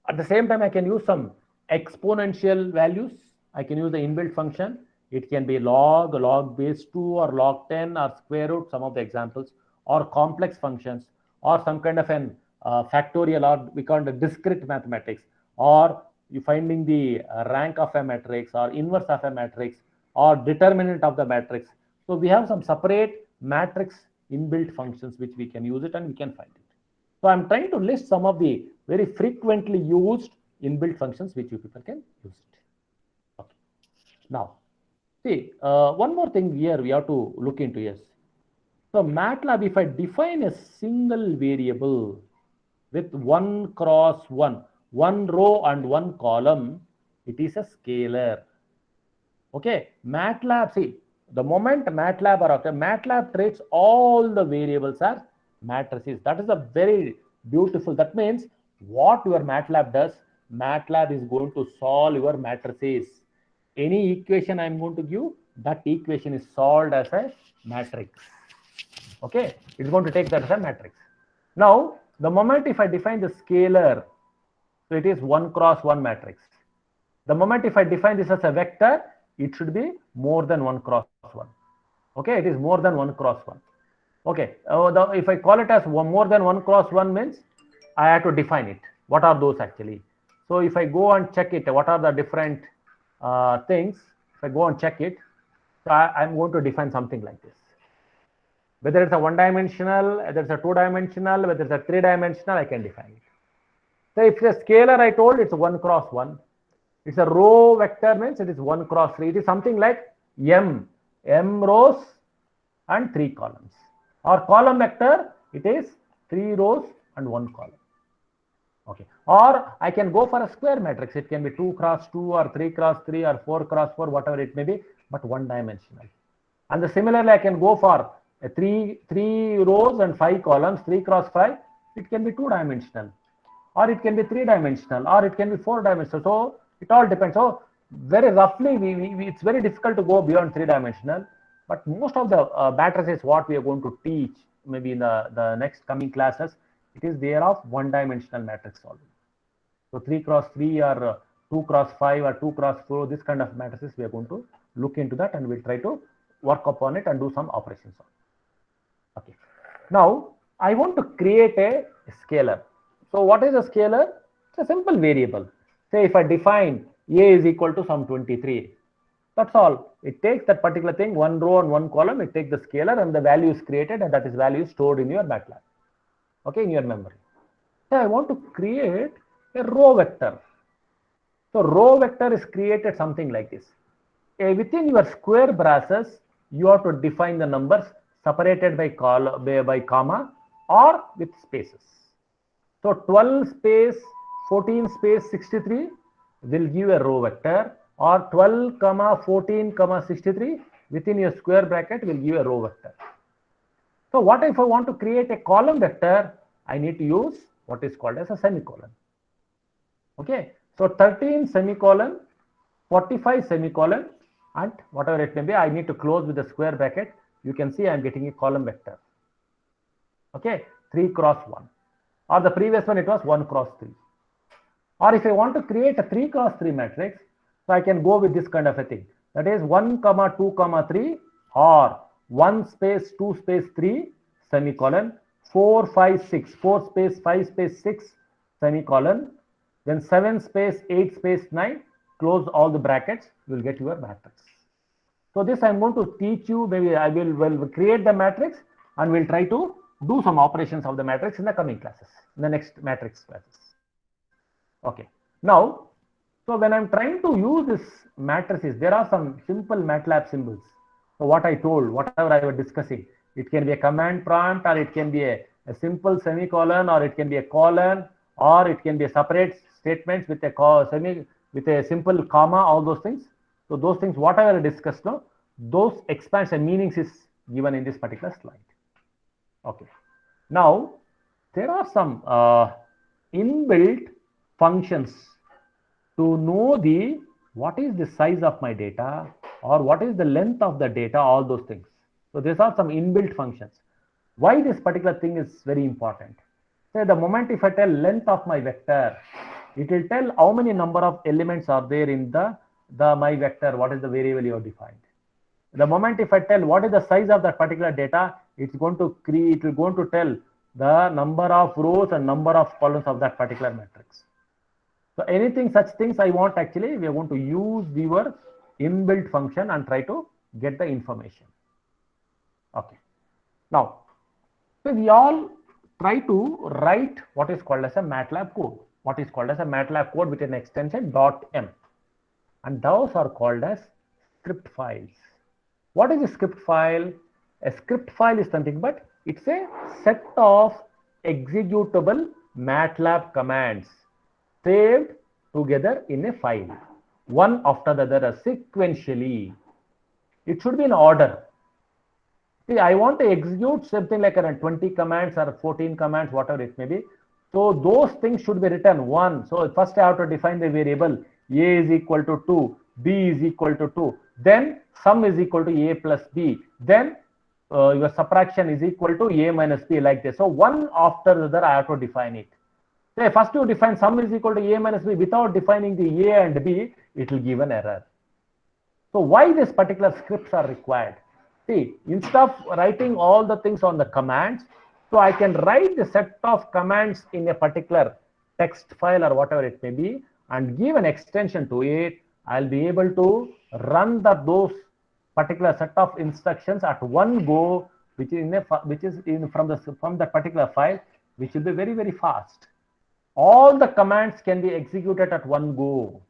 At the same time, I can use some exponential values. I can use the inbuilt function. It can be log base 2 or log 10 or square root, some of the examples, or complex functions, or some kind of an factorial, or we call it discrete mathematics, or you finding the rank of a matrix or inverse of a matrix or determinant of the matrix. So we have some separate matrix inbuilt functions which we can use it and we can find it. So I'm trying to list some of the very frequently used inbuilt functions which you people can use it. Okay. Now, see, one more thing here we have to look into is, so MATLAB, if I define a single variable with 1 cross 1, one row and one column, it is a scalar. Okay, MATLAB, see, the moment MATLAB or after MATLAB treats all the variables as matrices. That is a very beautiful. That means what your MATLAB does, MATLAB is going to solve your matrices. Any equation I'm going to give, that equation is solved as a matrix. Okay, it's going to take that as a matrix. Now, the moment if I define the scalar, so it is 1 cross 1 matrix. The moment if I define this as a vector, it should be more than 1 cross 1. Okay, it is more than 1 cross 1. Okay, if I call it as more than 1 cross 1 means I have to define it. What are those actually? So if I go and check it, what are the different things? If I go and check it, so I'm going to define something like this. Whether it's a one-dimensional, whether it's a two-dimensional, whether it's a three-dimensional, I can define it. So if it's a scalar, I told it's 1 cross 1. It's a row vector means it is 1 cross 3. It is something like m rows and 3 columns. Or column vector, it is 3 rows and 1 column. Okay. Or I can go for a square matrix. It can be 2 cross 2 or 3 cross 3 or 4 cross 4, whatever it may be, but one-dimensional. And similarly, I can go for a 3 rows and 5 columns, 3 cross 5. It can be 2-dimensional, or it can be 3-dimensional, or it can be 4-dimensional. So it all depends. So very roughly, it's very difficult to go beyond 3-dimensional. But most of the matrices what we are going to teach maybe in the next coming classes, it is there of one-dimensional matrix solving. So 3 cross 3 or 2 cross 5 or 2 cross 4, this kind of matrices we are going to look into that, and we'll try to work upon it and do some operations on it. Okay. Now I want to create a scalar. So what is a scalar? It's a simple variable. Say if I define a is equal to some 23. That's all. It takes that particular thing, 1 row and 1 column, it takes the scalar and the value is created, and that is value stored in your MATLAB. Okay, in your memory. So I want to create a row vector. So row vector is created something like this. Within your square braces, you have to define the numbers separated by comma or with spaces. So 12 space 14 space 63 will give a row vector, or 12 comma 14 comma 63 within your square bracket will give a row vector. So what if I want to create a column vector? I need to use what is called as a semicolon. Okay, so 13 semicolon, 45 semicolon, and whatever it may be, I need to close with the square bracket. You can see I'm getting a column vector. Okay, 3 cross 1, or the previous one it was 1 cross 3. Or if I want to create a 3 cross 3 matrix, so I can go with this kind of a thing. That is 1 comma 2 comma 3, or 1 space 2 space 3 semicolon, 4 5 6, 4 space 5 space 6 semicolon, then 7 space 8 space 9, close all the brackets, you will get your matrix. So this I'm going to teach you. Maybe I will create the matrix and we'll try to do some operations of the matrix in the coming classes, in the next matrix classes. Okay. Now, so when I'm trying to use this matrices, there are some simple MATLAB symbols. So what I told, whatever I was discussing, it can be a command prompt, or it can be a simple semicolon, or it can be a colon, or it can be a separate statements with a simple comma, all those things. So those things, whatever I discussed now, those expansion meanings is given in this particular slide. Okay. Now, there are some inbuilt functions to know what is the size of my data or what is the length of the data, all those things. So these are some inbuilt functions. Why this particular thing is very important? Say the moment if I tell length of my vector, it will tell how many number of elements are there in the my vector, what is the variable you have defined. The moment if I tell what is the size of that particular data, it's going to create, it will going to tell the number of rows and number of columns of that particular matrix. So anything such things I want, actually we are going to use your inbuilt function and try to get the information. Okay. Now, so we all try to write what is called as a MATLAB code. What is called as a MATLAB code with an extension .m, and those are called as script files. What is a script file? A script file is something, but it's a set of executable MATLAB commands saved together in a file, one after the other sequentially. It should be in order. See, I want to execute something like 20 commands or 14 commands, whatever it may be. So those things should be written one. So first I have to define the variable a is equal to 2, b is equal to 2, then sum is equal to a plus b, then your subtraction is equal to a minus b, like this. So one after the other I have to define it. Say first you define sum is equal to a minus b without defining the a and b, it will give an error. So why this particular scripts are required? See, instead of writing all the things on the commands, so I can write the set of commands in a particular text file or whatever it may be and give an extension to it. I'll be able to run those particular set of instructions at one go, which is from that particular file, which will be very, very fast. All the commands can be executed at one go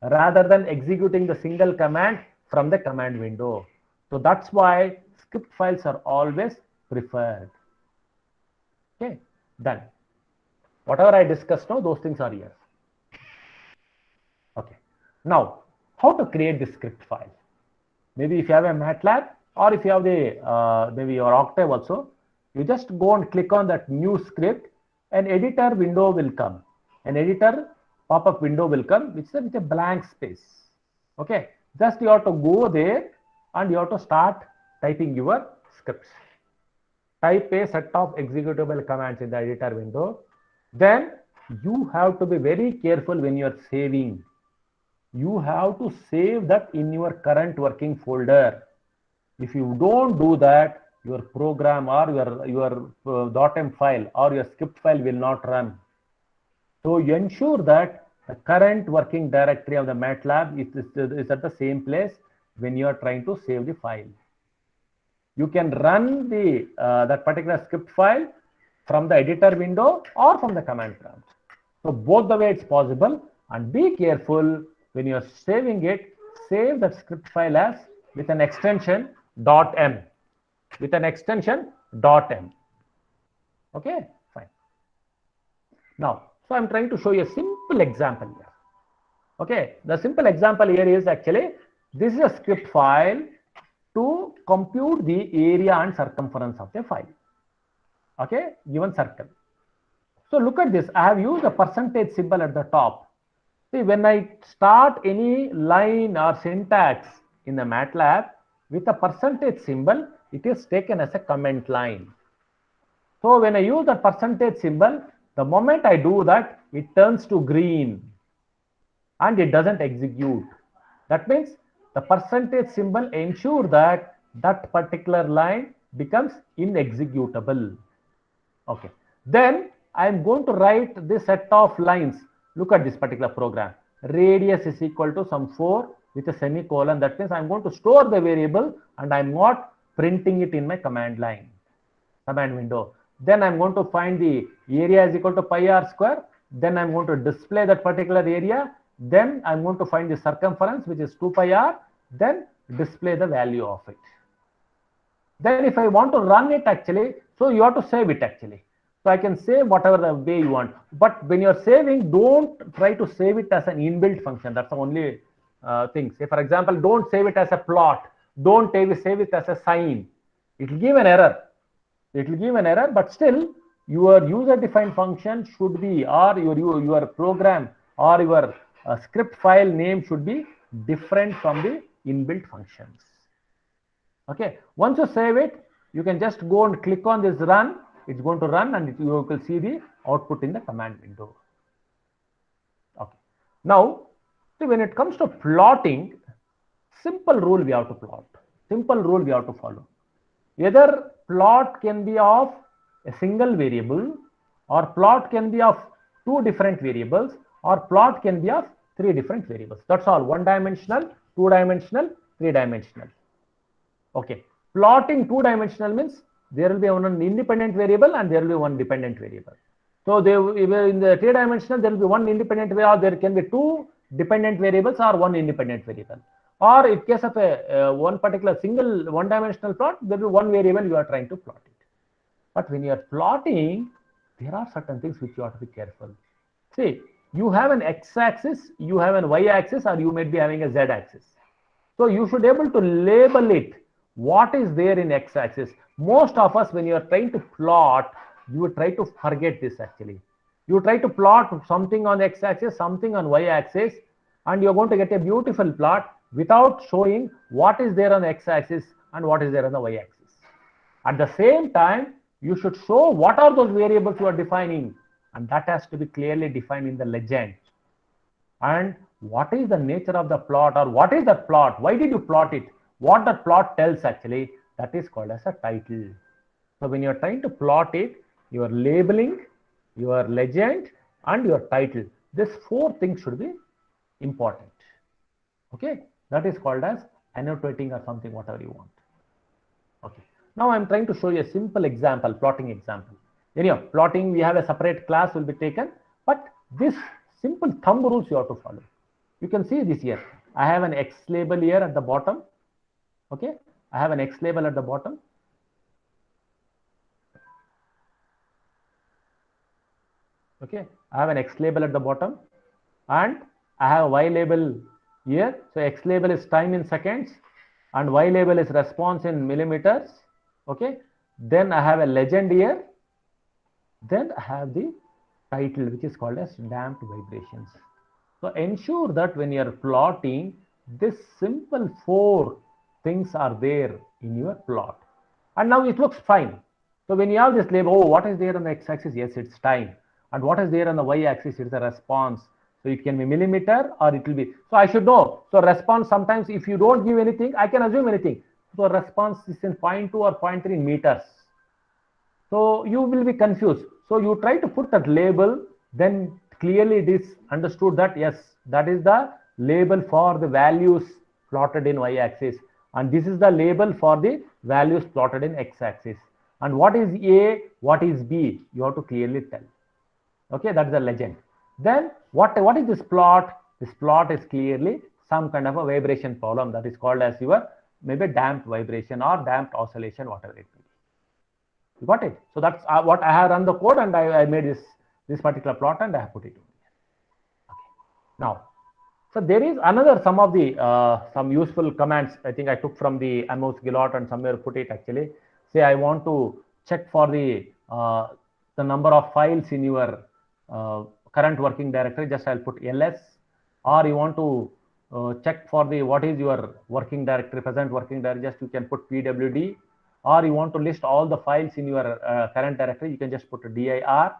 rather than executing the single command from the command window. So that's why script files are always preferred. Okay, done. Whatever I discussed now, those things are here. Okay. Now, how to create the script file? Maybe if you have a MATLAB or if you have the maybe your Octave also, you just go and click on that new script. An editor window will come. An editor pop-up window will come, which is with a blank space. Okay. Just you have to go there and you have to start typing your scripts. Type a set of executable commands in the editor window. Then you have to be very careful when you are saving. You have to save that in your current working folder. If you don't do that, your program or your .m file or your script file will not run. So you ensure that the current working directory of the MATLAB is at the same place when you are trying to save the file. You can run the that particular script file from the editor window or from the command prompt. So both the way it's possible, and be careful when you are saving it, save that script file as with an extension .m. With an extension .m. Okay, fine. Now, so I'm trying to show you a simple example here. Okay, the simple example here is actually this is a script file to compute the area and circumference of the file. Okay, given circle. So look at this. I have used a percentage symbol at the top. See, when I start any line or syntax in the MATLAB with a percentage symbol, it is taken as a comment line. So when I use the percentage symbol, the moment I do that, it turns to green and it doesn't execute. That means the percentage symbol ensures that that particular line becomes inexecutable. Okay. Then I am going to write this set of lines. Look at this particular program. Radius is equal to some 4 with a semicolon. That means I'm going to store the variable and I'm not printing it in my command line, command window. Then I'm going to find the area is equal to pi r square. Then I'm going to display that particular area. Then I'm going to find the circumference, which is 2 pi r. Then display the value of it. Then if I want to run it actually, so you have to save it actually. So I can save whatever the way you want. But when you're saving, don't try to save it as an inbuilt function. That's the only thing. Say, for example, don't save it as a plot. Don't save it as a sign. It will give an error. It will give an error, but still your user defined function should be, or your program or your script file name should be different from the inbuilt functions. Okay, once you save it, you can just go and click on this run. It's going to run, and you will see the output in the command window. Okay, now when it comes to plotting, simple rule we have to plot. Simple rule we have to follow. Either plot can be of a single variable, or plot can be of two different variables, or plot can be of three different variables. That's all. One dimensional, two dimensional, three dimensional. Okay, plotting two dimensional means there will be one independent variable and there will be one dependent variable. So in the three dimensional, there will be one independent variable, or there can be two dependent variables or one independent variable. Or in case of a one particular single one dimensional plot, there will be one variable you are trying to plot it. But when you are plotting, there are certain things which you have to be careful. See, you have an x-axis, you have an y-axis, or you might be having a z-axis. So you should be able to label it. What is there in x-axis? Most of us, when you are trying to plot, you try to forget this actually. You try to plot something on x-axis, something on y-axis, and you're going to get a beautiful plot without showing what is there on the x-axis and what is there on the y-axis. At the same time, you should show what are those variables you are defining, and that has to be clearly defined in the legend. And what is the nature of the plot, or what is that plot? Why did you plot it? What that plot tells actually, that is called as a title. So when you're trying to plot it, your labeling, your legend, and your title, these four things should be important. Okay, that is called as annotating or something, whatever you want. Okay, now I'm trying to show you a simple example, plotting example. Anyhow, plotting, we have a separate class will be taken, but this simple thumb rules you have to follow. You can see this here. I have an X label here at the bottom. Okay, I have an X label at the bottom. Okay, I have an X label at the bottom, and I have a Y label here. So X label is time in seconds, and Y label is response in millimeters. Okay, then I have a legend here. Then I have the title, which is called as damped vibrations. So ensure that when you are plotting, this simple four things are there in your plot. And now it looks fine. So when you have this label, oh, what is there on the x-axis? Yes, it's time. And what is there on the y-axis? It's a response. So it can be millimeter or it will be. So I should know. So response, sometimes if you don't give anything, I can assume anything. So response is in 0.2 or 0.3 meters. So you will be confused. So you try to put that label, then clearly it is understood that yes, that is the label for the values plotted in y-axis, and this is the label for the values plotted in x-axis. And what is A, what is B, you have to clearly tell. Okay, that's the legend. Then what is this plot? This plot is clearly some kind of a vibration problem that is called as your maybe damped vibration or damped oscillation, whatever it may be. You got it? So that's what I have run the code, and I made this particular plot and I have put it in here. Okay. Now, so there is another some of the some useful commands. I think I took from the Amos Gilot and somewhere put it actually. Say I want to check for the number of files in your current working directory. Just I'll put ls. Or you want to check for the what is your working directory, present working directory. Just you can put pwd. Or you want to list all the files in your current directory, you can just put a dir.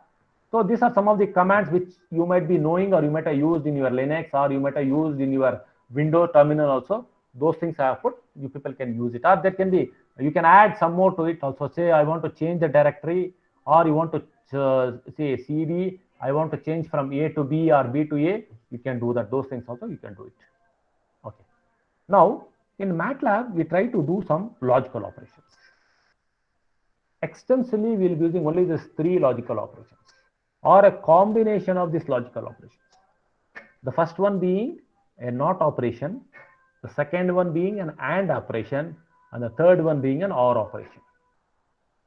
So these are some of the commands which you might be knowing, or you might have used in your Linux, or you might have used in your Windows terminal also. Those things I have put, you people can use it. Or there can be, you can add some more to it also. Say I want to change the directory, or you want to say cd, I want to change from A to B or B to A, you can do that. Those things also you can do it. Okay. Now in MATLAB, we try to do some logical operations. Extensively, we will be using only these three logical operations, or a combination of these logical operations. The first one being a NOT operation, the second one being an AND operation, and the third one being an OR operation.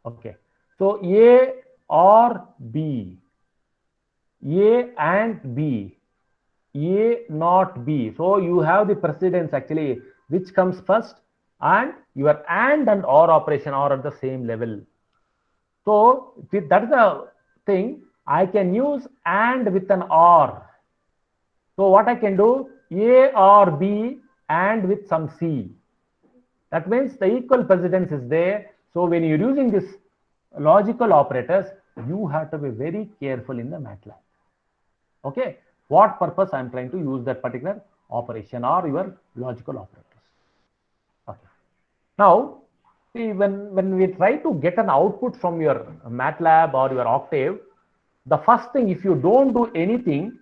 Okay, so A or B, A and B, A not B. So you have the precedence actually, which comes first and your and or operation are at the same level. So that's the thing. I can use and with an or. So what I can do, A or B and with some C. That means the equal precedence is there. So when you're using this logical operators, you have to be very careful in the MATLAB. Okay, what purpose I'm trying to use that particular operation or your logical operators. Okay. Now, see, when we try to get an output from your MATLAB or your Octave, the first thing, if you don't do anything,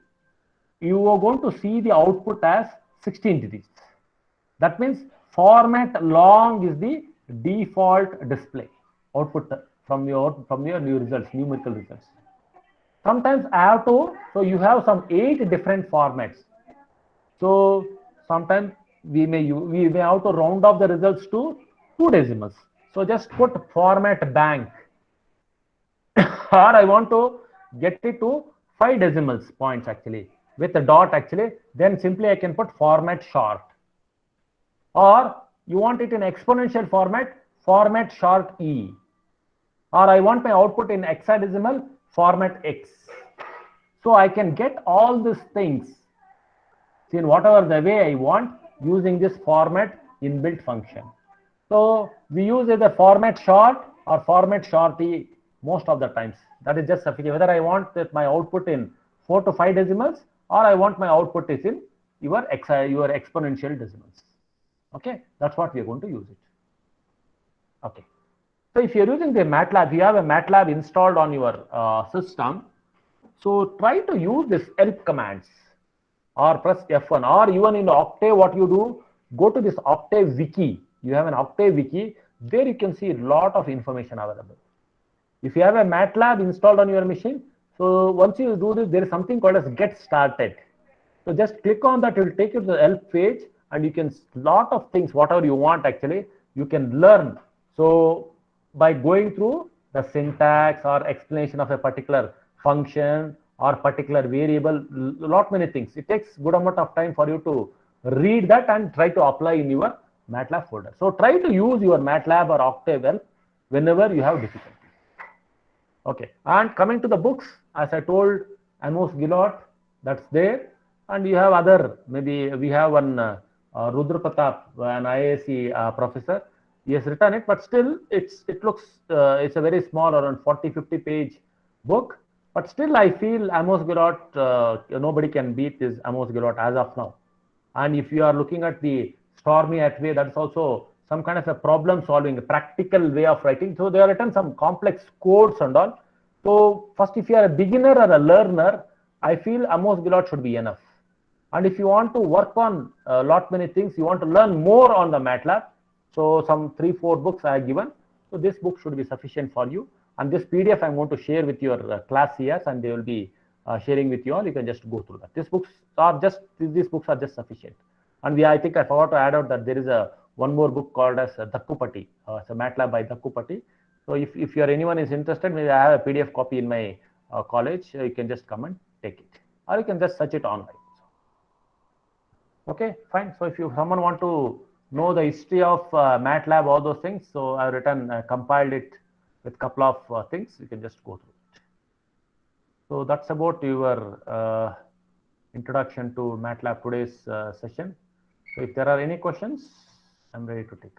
you are going to see the output as 16 digits. That means format long is the default display output from your new results, numerical results. Sometimes I have to, so you have some 8 different formats. So sometimes we may have to round off the results to 2 decimals. So just put format bank, or I want to get it to 5 decimals points actually with a dot actually. Then simply I can put format short. Or you want it in exponential format, format short E. Or I want my output in hexadecimal, format X. So I can get all these things in whatever the way I want using this format inbuilt function. So we use either format short or format short E most of the times. That is just sufficient. Whether I want that my output in 4 to 5 decimals or I want my output is in your exponential decimals. Okay, that's what we are going to use it. Okay. So if you're using the MATLAB, you have a MATLAB installed on your system. So try to use this help commands or press F1 or even in Octave. What you do, go to this Octave wiki. You have an Octave wiki. There you can see a lot of information available. If you have a MATLAB installed on your machine, so once you do this, there is something called as get started. So just click on that, it will take you to the help page and you can lot of things, whatever you want actually, you can learn. So by going through the syntax or explanation of a particular function or particular variable, lot many things. It takes good amount of time for you to read that and try to apply in your MATLAB folder. So try to use your MATLAB or Octave help whenever you have difficulty. Okay, and coming to the books, as I told, Amos Gilot, that's there, and you have other, maybe we have one Rudra Pratap, an IAC professor. He has written it, but still it looks it's a very small, around 40-50 page book. But still, I feel Amos Gilot, nobody can beat this Amos Gilot as of now. And if you are looking at the Stormy Hathaway, that's also some kind of a problem solving, a practical way of writing. So they are written some complex codes and all. So first, if you are a beginner or a learner, I feel Amos Gilot should be enough. And if you want to work on a lot many things, you want to learn more on the MATLAB, so some 3-4 books I have given. So this book should be sufficient for you. And this PDF I'm going to share with your class CS, and they will be sharing with you all. You can just go through that. These books are just sufficient. And I think I forgot to add out that there is one more book called as Dakkupatti. It's a MATLAB by Dakkupatti. So if anyone is interested, maybe I have a PDF copy in my college. You can just come and take it, or you can just search it online. Okay, fine. So if someone want to know the history of MATLAB, all those things, so I've written, compiled it with a couple of things. You can just go through it. So that's about your introduction to MATLAB today's session. So if there are any questions, I'm ready to take.